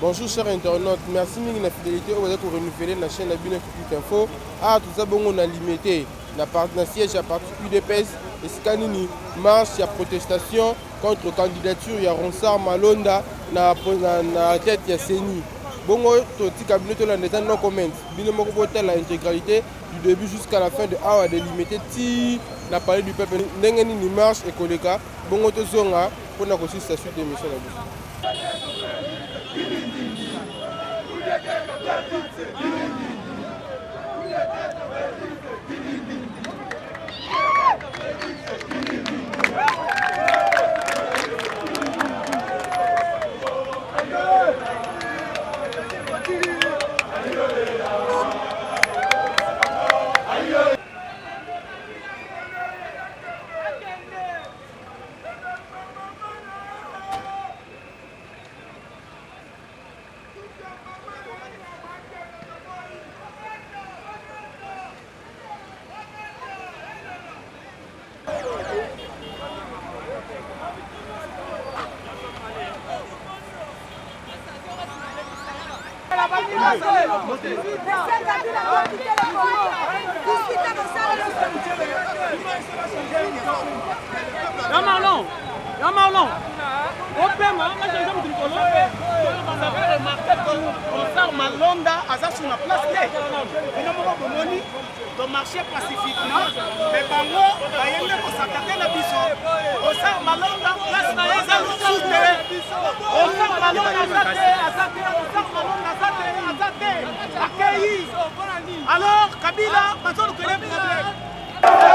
Bonjour chers internautes, merci de la fidélité au pour renouveler la chaîne Abine Tout Info. Ah, tout ça, bon, on a limité. La siège à partir UDPS et Scanini marche, il y a protestation contre candidature, il y a Ronsard Malonda, na tête, il y a Seni. Bon, tout cabinet de la non comment. Bien, on voter l'intégralité du début jusqu'à la fin de A à délimiter. Si la parole du peuple n'est marche et Koleka, bon, on te zonga pour la suite d'émission. Marlon, au paiement, moi j'ai jamais dit vous avez remarqué que Ronsard Malonda a sur la place clé. Et nous avons demandé de marcher pacifiquement, mais par là, il y a un s'attaquer la biso. Ronsard Malonda, place na yeza soute. Ronsard Malonda azate, accueilli. Alors, Kabila, maintenant nous connaissons le problème.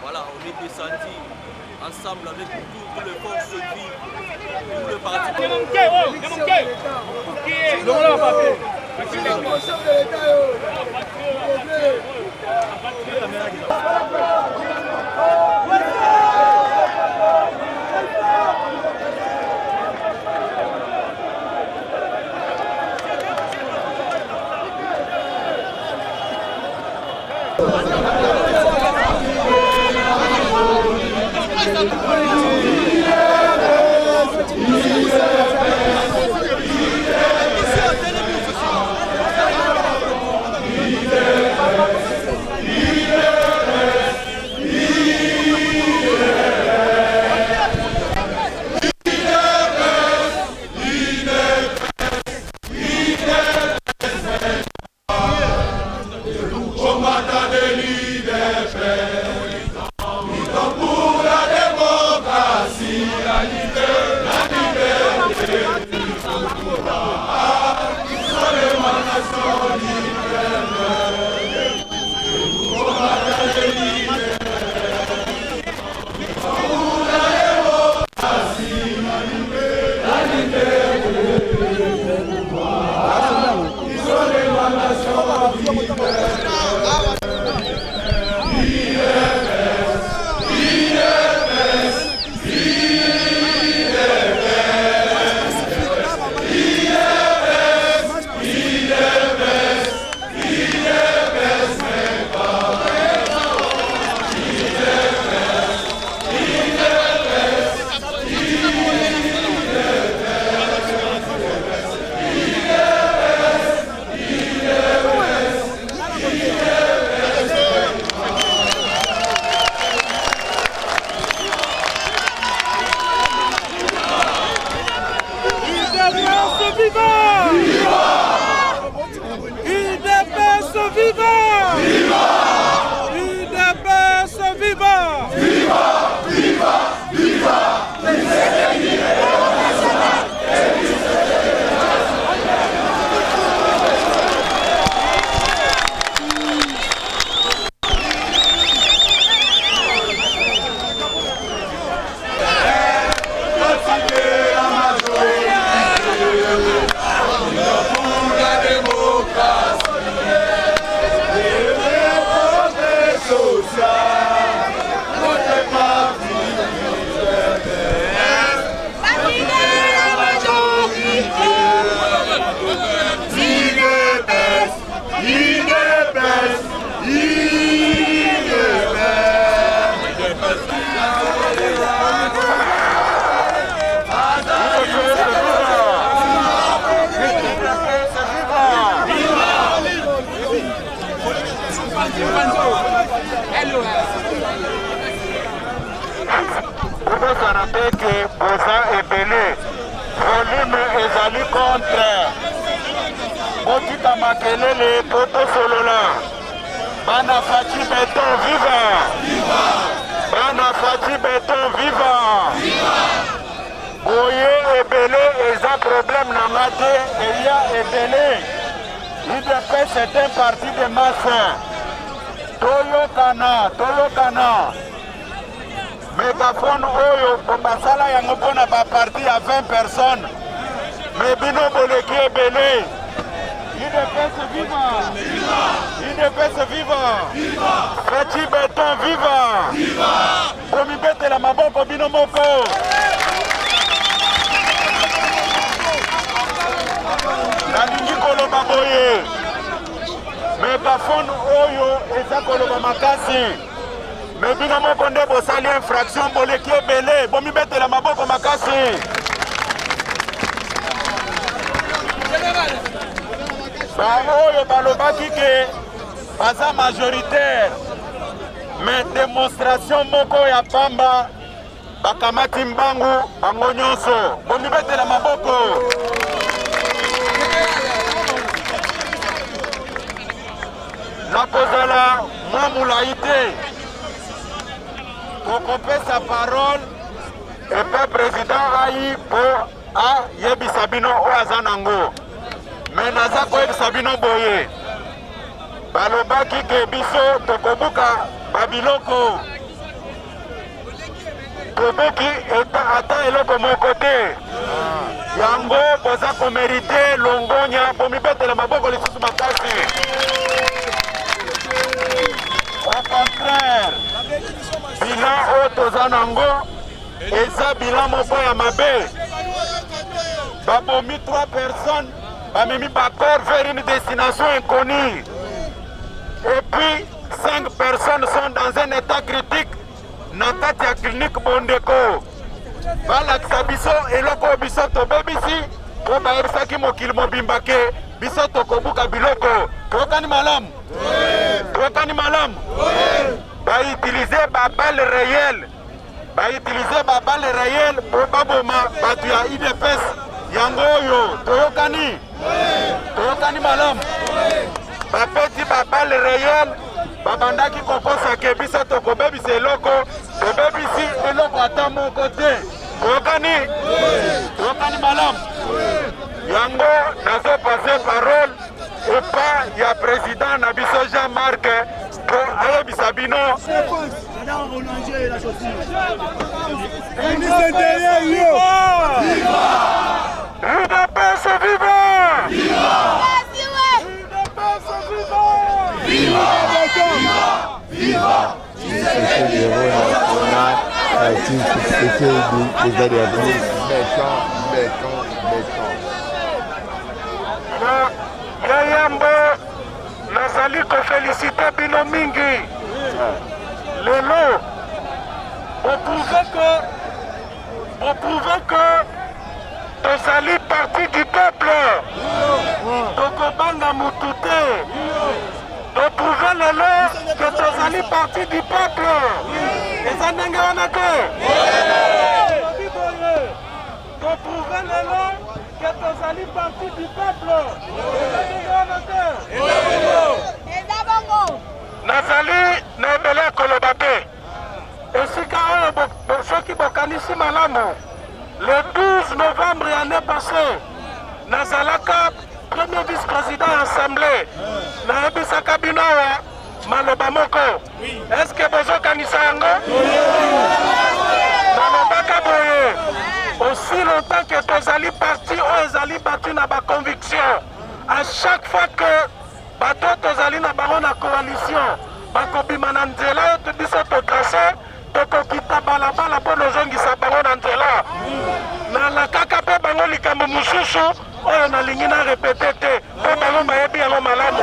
Voilà, on est descendu ensemble avec toutes les forces vives, tout le parti. noter que boza ebele volume ezali contre botika makelele po tosolola bana Faci Beton viva bana Faci Beton viva boye ebele eza problème na nga te eya ebele UDPS c'est un parti de masse toyokana mégaphone oyo basala yango mpona baparti ya 20 personnes mais bino boleki ebele UDPS viva UDPS viva Faci Beton viva bomibetela maboko bino moko nalingi koloba boye mégaphone oyo eza koloba makasi me bino moko nde bosali infraction boleki ebele bomibetela maboko makasi baoyo balobaki ke baza majoritaire me démonstration moko ya pamba bakamati mbangu bango nyonso bomibetela maboko nakozala mwa molai te kokopesa parole epe président ayi po ayebisa bino oyo aza nango me naza koyebisa bino boye balobaki ke biso tokobuka babiloko tobuki ata eloko moko te yango boza komerite longonya bomibetela maboko lisusu makasi au contraire bilan oyo toza nango eza bilan moko ya mabe babomi 3 personnes bamemi bacor vers une destination inconnue et puis 5 personnes sont dans un état critique na kati ya clinique Bondeko balakisa biso eloko oyo biso tobebisi po bayebisaki mokili mobimba ke biso tokobuka biloko toyokani malamu toyokani malamu bautilize babale réel po baboma bato ya UDPS yango oyo toyokani malamu bapeti babale réel babandaki kokosake biso tokobebisa eloko tobebisi eloko ata moko te toyokani malamu yango nazopase parole epa ya président na biso Jean-Marc po ayebisa bino UDPS viva! Yayambo nazali kofelicite bino mingi lelo oprouve que tozali parti du peuple tokobanga mutu te oprouve lelo que tozali parti du peuple eza ndenge wana te oprouve lelo que tozali parti du peuple eza ndenge wana te nazali na ebele ya koloba te esika oyo soki bokanisi malamu le 12 novembre année passée nazalaka premier vice-président ya assemblée nayebisaka bino awa maloba moko eske bozokanisa yango nalobaka boye aussi longtemps que tozali parti oyo ezali batu na baconviction à chaque fois que bato tozali na bango na coalition bakobima na nzela oyo biso totrace tokokita balabala mpo nozongisa bango na nzela nalakaka mpe bango likambo mosusu oyo nalingi na repete te mpo bango bayebi yango malamu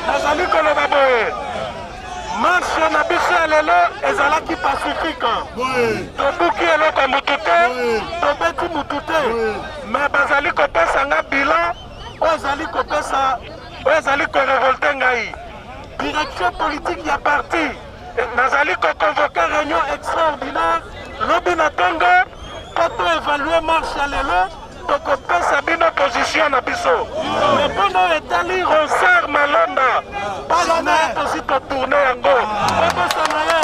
nazali koloba boye marshe na biso lelo ezalaki pacifique tobuki eloko mutu te tobeti mutu te mais bazali kopesanga bilan oyo ezali korevolte ngai direction politique ya parti nazali koconvoke réunion extraordinaire lobi na ntongo po toévalue marche ya lelo tokopesa bino position na biso mais mpono etali Ronsard Malonda mpasi na ye tosi totourne yango obosana ye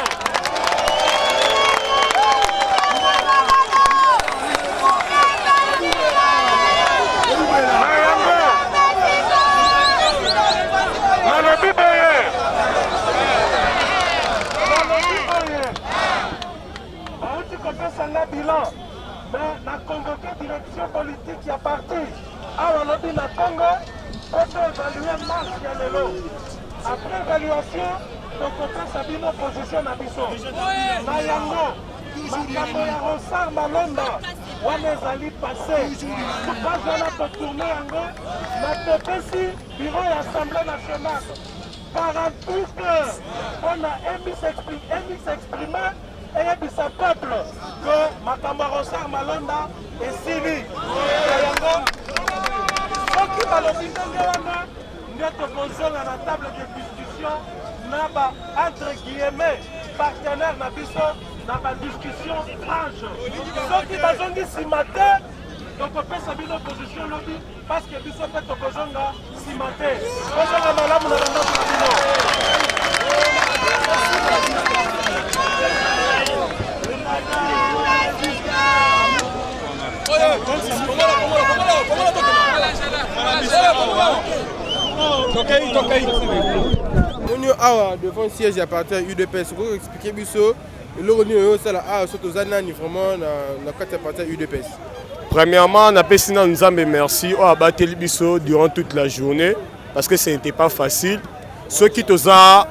na yango nalobi boye bauti kopesanga bilan mais na convoqué direction politique ya parti awa lobi na Congo oto évaluer marche ya lelo après évaluation tokopesa bino position na biso na yango makambo ya Ronsard Malonda wana ezali passé page wana totourne yango na topesi bureau ya assemblée nationale 48 heures mpona emis exprimer eyebisa peuple que makambo ya Ronsard Malonda esili yango soki balobi ndenge wana nde tokozonga na table de discussion na ba entre guillemets partenaire na biso na badiscussion franche soki bazongi nsima te tokopesa bino position lobi parce que biso mpe tokozonga nsima te kozonga malamu na bandako na bino. Nous avons devant le siège à partir de l'UDPS. Vous expliquez biso le revenu ça là surtout zanani vraiment na carte à partir de l'UDPS. Premièrement, on a passé nous Nzambe merci au abateli biso durant toute la journée parce que ce n'était pas facile. Ceux qui toza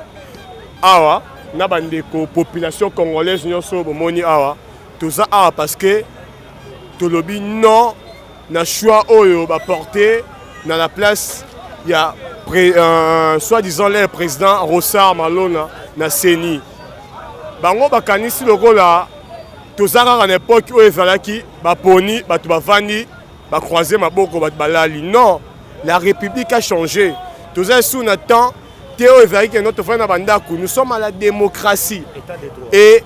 awa na bandeko population congolaise nyonso bomoni awa toza awa parce que tolobi non na choix oyo ba porter dans la place il y a soi-disant le président Ronsard Malonda na CENI. Bango bakanisi lokola tozaka en époque où ezalaki baponi bato bavandi bakroise maboko bato balali. Non, la République a changé. Toza sous na temps théo ezalaki notre frère na bandako. Nous sommes à la démocratie. Et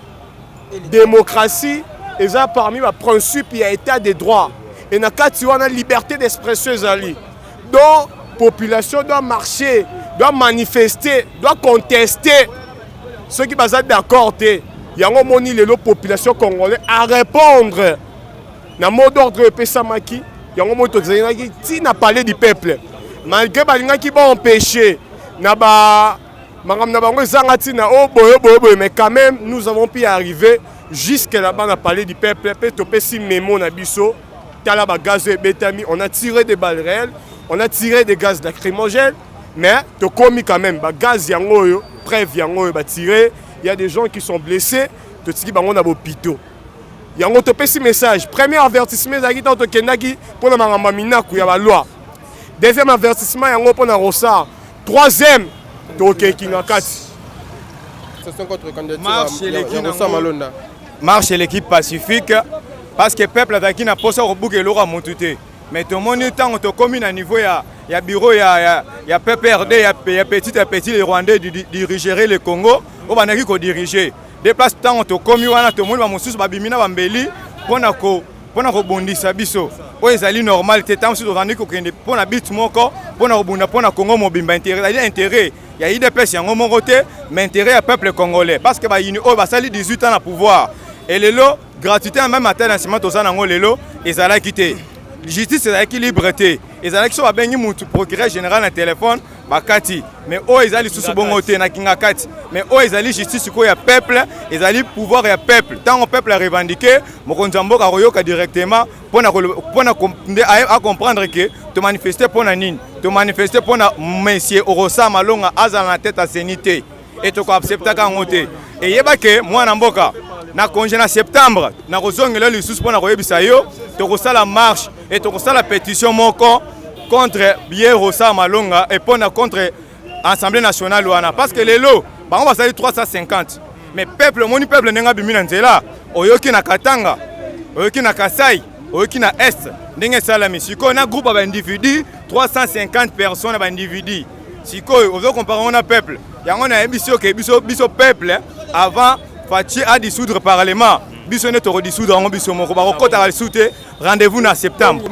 démocratie eza parmi les principes il y a état de droit. Et na kati wana liberté d'expression ezali. Donc population doit marcher, doit manifester, doit contester. Ceux qui sont d'accord, il y a une population congolaise à répondre. Dans le mot d'ordre Pessamaki, il y a un mot qui n'a pas parlé du peuple. Malgré que vont empêcher, mais quand même, nous avons pu arriver jusqu'à là-bas, on a parlé du peuple. On a tiré des balles réelles. On a tiré des gaz lacrymogènes, mais tu commis quand même des gaz yango, preuve yango tiré. Il y a des gens qui sont blessés, tu dis que on a hôpitaux. Yango te pesi message. Premier avertissement zaki tant que kenaki pour na mangamba minaku ya ba loi. Deuxième avertissement yango pour na Ronsard. Troisième to kekinga kati. C'est son contre candidature ya Ronsard Malonda. Marche l'équipe pacifique parce que peuple zaki na posa robuke lora montute. Mais tout le monde temps on commune à niveau il y a bureau il y a PPRD il y a petit les Rwandais diriger le Congo au banaki ko diriger des places temps on commune wana tout le monde va mosusu ba bimina ba mbeli pona ko bondisa biso o ezali normal te temps sur randi ko kende pona bit moko pona robunda pona Congo mobimba intérêt il y a IDPS yango moko te mais intérêt à peuple congolais parce que ba yini o ba sali 18 ans na pouvoir et lelo gratuité même matin dans ciment tozana ngo lelo ezala quitté. Justice c'est liberté. Les élections babengi mutu procureur général na téléphone bakati mais o ezali susu bongote na kinga kati mais o ezali justice ko ya peuple ezali pouvoir ya peuple tant au peuple a revendiqué mokonzi mboka royoka directement pona à comprendre que te manifester pona nini te manifester pona monsieur Ronsard Malonda azala na tête à sénité et to ko accepter ka ngote et yeba ke mwana mboka na congé na septembre na kozongela lisusu pona koyebisa yo to kosala marche et to kosala pétition moko contre Ronsard Malonda et contre Assemblée nationale wana parce que les lots on va salir 350 mais peuple moni peuple nenga bimi na nzela oyoki na Katanga oyoki na Kasai oyoki na Est ndenge salami siko na groupe ba individu 350 personnes ba individu siko ozo comparer na peuple yango na biso ke biso peuple avant Fachi a dissoudre parlement biso ne to dissoudre ngo biso moko ba ko ta dissoute rendez-vous na septembre.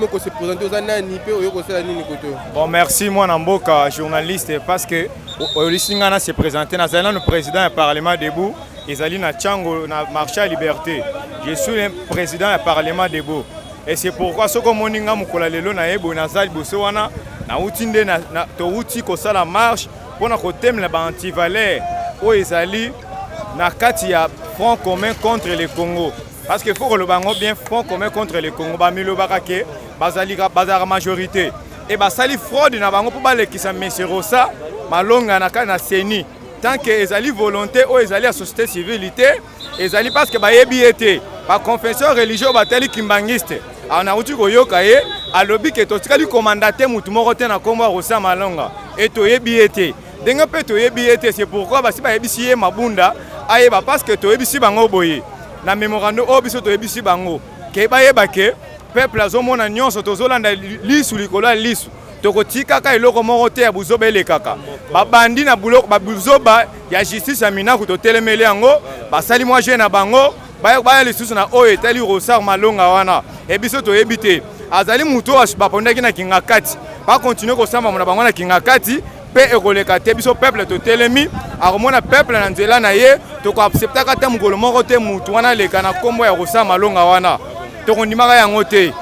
Bon merci moi Namboka journaliste parce que Olisingana s'est présenté dans le président du parlement debout Ezali na Tchango na marché à liberté. Je suis le président du parlement debout et c'est pourquoi ce que moninga mukola lelo na ebo na zali boso wana na utinde na to uti ko sala marche pona ko temela ba anti-valeur o ezali na kati ya front commun contre le Congo. Parce qu'il faut que le bango bien front commun contre le Congo. Bamilo bakake, bazara majorité. Et basali fraude na bango pour bale qui sa meserosa, malonga na kana seni. Tant que ezali volonté ou ezali à société civilité, ezali parce que ba yebi été, ba confession religieuse bateli kimbangiste. ana uti koyoka ye alobi ke totikali komandate mutu moko te na kombo Rosa Malonga et toyebi ete denga pe toyebi ete c'est pourquoi basi ba yebisi ye mabunda ayeba parce que toyebisi bango boye na memorandum obiso toyebisi bango ke ba yeba ke peuple azomona nyonso tozolanda lisu likolo lisu tokotika ka eloko moko te ya buzoba elekaka babandi na buloko babuzoba ya justice ya minaku totelemeli yango basali mwa je na bango baya lisusu na oyo etali Rosa Malonga wana ebiso toyebi te azali muto bapondaki na kingakati ba continuer kosamba na bango na kingakati pe ekoleka te biso peuple totelemi akomona peuple na nzela na ye toko acceptaka te mukolo moko te mutu wana leka na kombo ya Rosa Malonga wana tokondimaka yango te